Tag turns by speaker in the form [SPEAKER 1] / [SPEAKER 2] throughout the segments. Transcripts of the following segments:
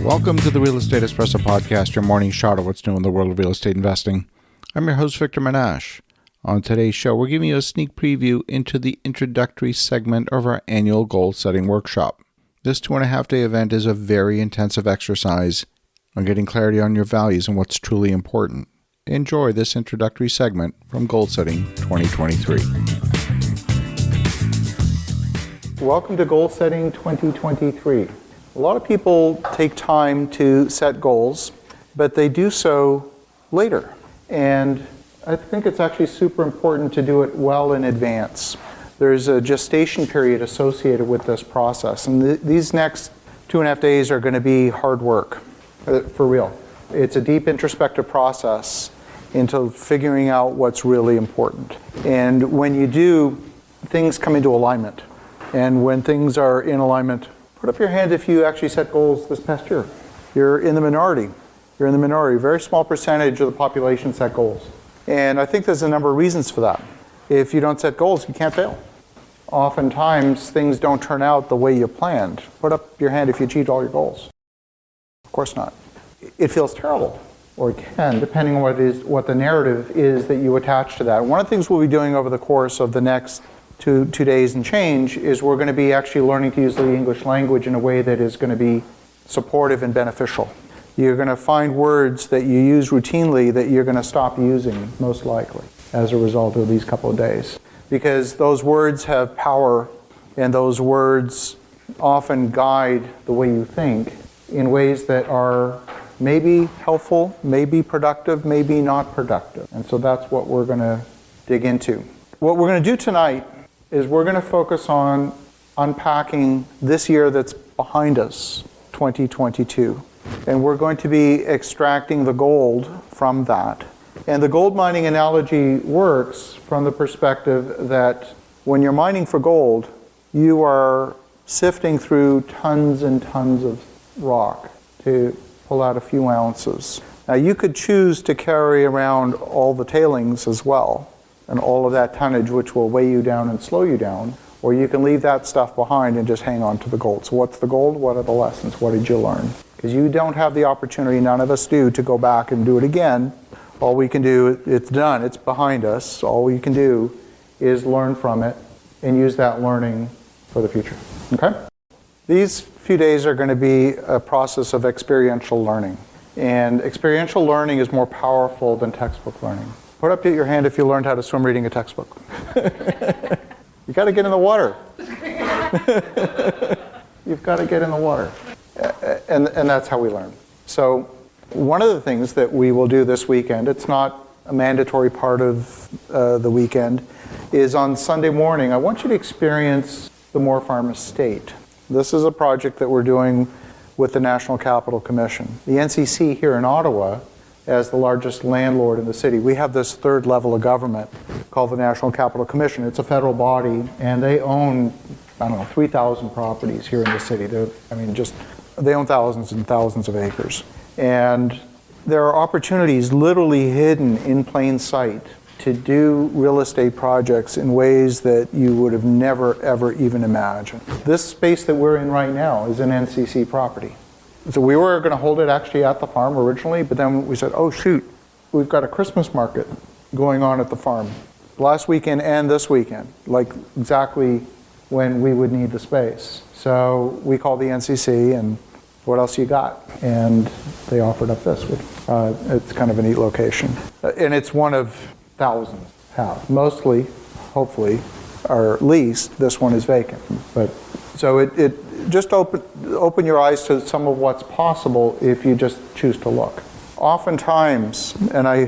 [SPEAKER 1] Welcome to the Real Estate Espresso Podcast, your morning shot of what's new in the world of real estate investing. I'm your host, Victor Menasce. On today's show, we're giving you a sneak preview into the introductory segment of our annual goal-setting workshop. This 2.5-day event is a very intensive exercise on getting clarity on your values and what's truly important. Enjoy this introductory segment from Goal Setting 2023. Welcome to Goal Setting 2023. A lot of people take time to set goals, but they do so later. And I think it's actually super important to do it well in advance. There's a gestation period associated with this process, and these next 2.5 days are going to be hard work, for real. It's a deep introspective process into figuring out what's really important. And when you do, things come into alignment. And when things are in alignment, put up your hand if you actually set goals this past year. You're in the minority. You're in the minority. A very small percentage of the population set goals. And I think there's a number of reasons for that. If you don't set goals, you can't fail. Oftentimes, things don't turn out the way you planned. Put up your hand if you achieved all your goals. Of course not. It feels terrible, or it can, depending on what the narrative is that you attach to that. One of the things we'll be doing over the course of the next two days and change is we're going to be actually learning to use the English language in a way that is going to be supportive and beneficial. You're going to find words that you use routinely that you're going to stop using, most likely, as a result of these couple of days. Because those words have power, and those words often guide the way you think in ways that are maybe helpful, maybe productive, maybe not productive. And so that's what we're going to dig into. What we're going to do tonight is we're going to focus on unpacking this year that's behind us, 2022. And we're going to be extracting the gold from that. And the gold mining analogy works from the perspective that when you're mining for gold, you are sifting through tons and tons of rock to pull out a few ounces. Now you could choose to carry around all the tailings as well, and all of that tonnage which will weigh you down and slow you down, or you can leave that stuff behind and just hang on to the gold. So what's the gold? What are the lessons? What did you learn? Because you don't have the opportunity, none of us do, to go back and do it again. All we can do, it's done, it's behind us. All we can do is learn from it and use that learning for the future. Okay? These few days are going to be a process of experiential learning. And experiential learning is more powerful than textbook learning. Put up your hand if you learned how to swim reading a textbook. You got to get in the water. You've got to get in the water. And that's how we learn. So one of the things that we will do this weekend, it's not a mandatory part of the weekend, is on Sunday morning, I want you to experience the Moore Farm Estate. This is a project that we're doing with the National Capital Commission. The NCC here in Ottawa, as the largest landlord in the city, we have this third level of government called the National Capital Commission. It's a federal body, and they own, 3,000 properties here in the city. They own thousands and thousands of acres. And there are opportunities literally hidden in plain sight to do real estate projects in ways that you would have never, ever even imagined. This space that we're in right now is an NCC property. So we were going to hold it actually at the farm originally, but then we said, oh shoot, we've got a Christmas market going on at the farm. Last weekend and this weekend, like exactly when we would need the space. So we called the NCC and what else you got? And they offered up this. It's kind of a neat location. And it's one of thousands have. Mostly, hopefully, or at least this one is vacant. But so it just open your eyes to some of what's possible if you just choose to look. Oftentimes, and I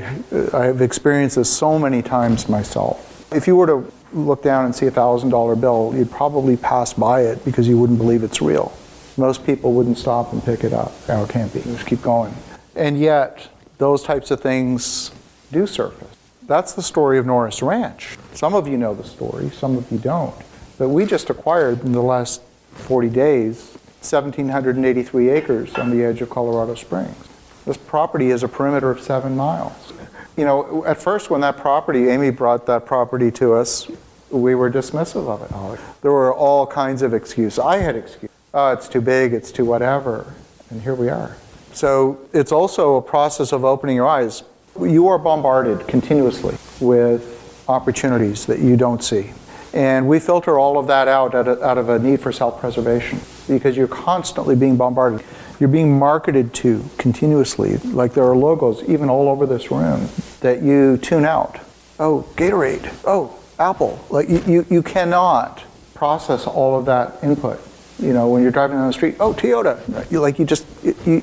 [SPEAKER 1] have experienced this so many times myself, if you were to look down and see a $1,000 bill, you'd probably pass by it because you wouldn't believe it's real. Most people wouldn't stop and pick it up. Oh, it can't be. Just keep going. And yet, those types of things do surface. That's the story of Norris Ranch. Some of you know the story, some of you don't. But we just acquired in the last 40 days 1,783 acres on the edge of Colorado Springs. This property is a perimeter of 7 miles. At first when Amy brought that property to us, we were dismissive of it. There were all kinds of excuses. I had excuses. Oh, it's too big, it's too whatever. And here we are. So it's also a process of opening your eyes. You are bombarded continuously with opportunities that you don't see. And we filter all of that out of a need for self-preservation, because you're constantly being bombarded. You're being marketed to continuously. Like there are logos even all over this room that you tune out. Oh, Gatorade. Oh, Apple. Like you cannot process all of that input. You know, when you're driving down the street, oh, Toyota.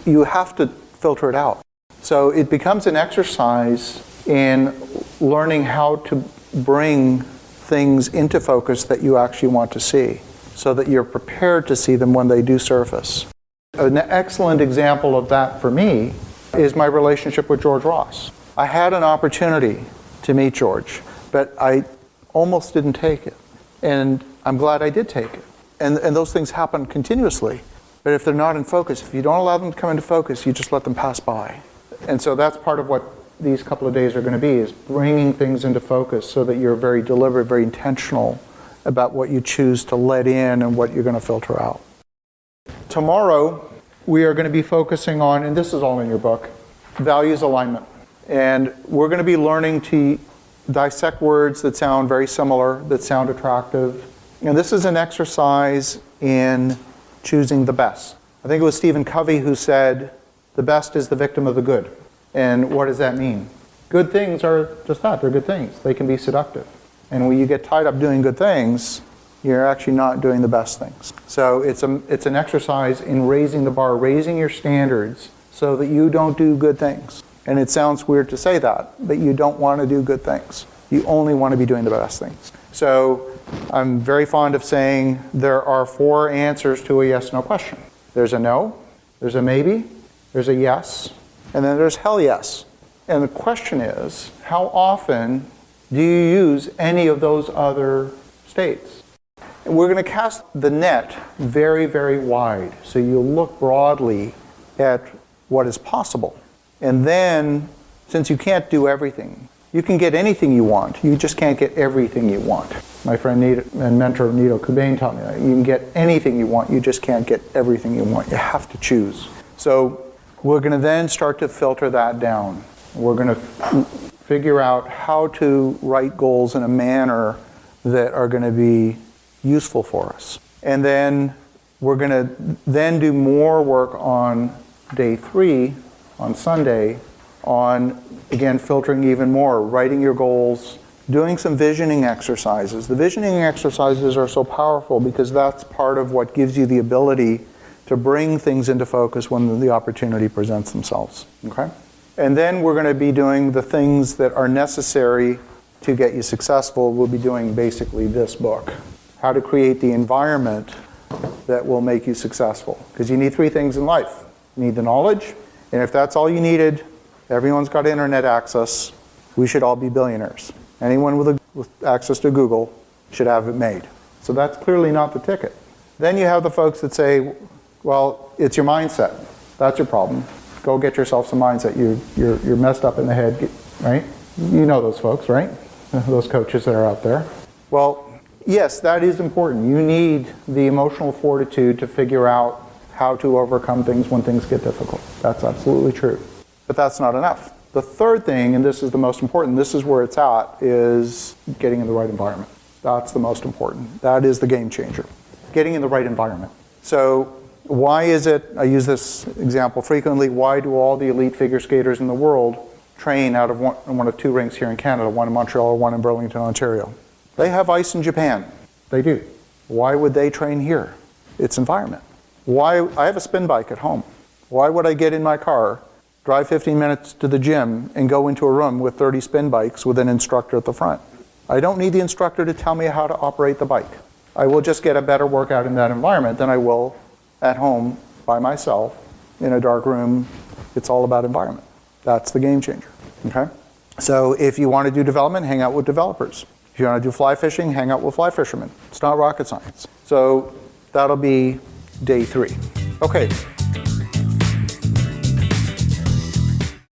[SPEAKER 1] You have to filter it out. So it becomes an exercise in learning how to bring things into focus that you actually want to see, so that you're prepared to see them when they do surface. An excellent example of that for me is my relationship with George Ross. I had an opportunity to meet George, but I almost didn't take it. And I'm glad I did take it. And those things happen continuously. But if they're not in focus, if you don't allow them to come into focus, you just let them pass by. And so that's part of what these couple of days are going to be, is bringing things into focus so that you're very deliberate, very intentional about what you choose to let in and what you're going to filter out. Tomorrow, we are going to be focusing on, and this is all in your book, values alignment. And we're going to be learning to dissect words that sound very similar, that sound attractive. And this is an exercise in choosing the best. I think it was Stephen Covey who said, the best is the victim of the good. And what does that mean? Good things are just that, they're good things. They can be seductive. And when you get tied up doing good things, you're actually not doing the best things. So it's an exercise in raising the bar, raising your standards so that you don't do good things. And it sounds weird to say that, but you don't want to do good things. You only want to be doing the best things. So I'm very fond of saying there are 4 answers to a yes-no question. There's a no, there's a maybe, there's a yes, and then there's hell yes. And the question is, how often do you use any of those other states? And we're going to cast the net very, very wide. So you look broadly at what is possible. And then, since you can't do everything, you can get anything you want. You just can't get everything you want. My friend and mentor Nito Kubain taught me that. You can get anything you want. You just can't get everything you want. You have to choose. So we're going to then start to filter that down. We're going to figure out how to write goals in a manner that are going to be useful for us. And then we're going to then do more work on day 3, on Sunday, on, again, filtering even more, writing your goals, doing some visioning exercises. The visioning exercises are so powerful because that's part of what gives you the ability to bring things into focus when the opportunity presents themselves, okay? And then we're going to be doing the things that are necessary to get you successful. We'll be doing basically this book, how to create the environment that will make you successful. Because you need 3 things in life. You need the knowledge, and if that's all you needed, everyone's got internet access, we should all be billionaires. Anyone with access to Google should have it made. So that's clearly not the ticket. Then you have the folks that say, well, it's your mindset. That's your problem. Go get yourself some mindset. You're messed up in the head, right? You know those folks, right? Those coaches that are out there. Well, yes, that is important. You need the emotional fortitude to figure out how to overcome things when things get difficult. That's absolutely true. But that's not enough. The third thing, and this is the most important, this is where it's at, is getting in the right environment. That's the most important. That is the game changer. Getting in the right environment. So why is it, I use this example frequently, why do all the elite figure skaters in the world train out of one of 2 rinks here in Canada, one in Montreal, one in Burlington, Ontario? They have ice in Japan. They do. Why would they train here? It's environment. Why? I have a spin bike at home. Why would I get in my car, drive 15 minutes to the gym, and go into a room with 30 spin bikes with an instructor at the front? I don't need the instructor to tell me how to operate the bike. I will just get a better workout in that environment than I will at home by myself in a dark room. It's all about environment. That's the game changer, okay? So if you want to do development, hang out with developers. If you want to do fly fishing, hang out with fly fishermen. It's not rocket science. So that'll be day 3. Okay,